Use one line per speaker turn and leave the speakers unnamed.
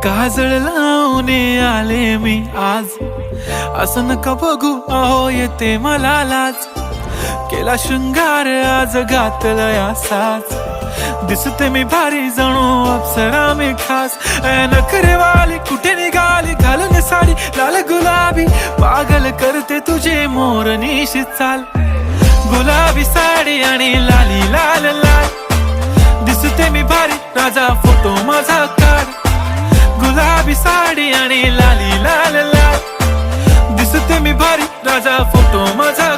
काजळ लावून आले मी आज, असं नका बघू अहो येते मला लाज. केला शृंगार आज घातला साज, दिसते मी भारी जणू अप्सरा मी खास. नखरेवाली कुठे निघाली घालून साडी लाल गुलाबी, पागल करते तुझे मोरनीशी चाल. गुलाबी साडी आणि लाली लाल लाल, दिसते मी भारी राजा फोटो माझा काढ. गुलाबी साडी आणि लाली लाल लाल, दिसते मी भारी राजा फोटो माझा.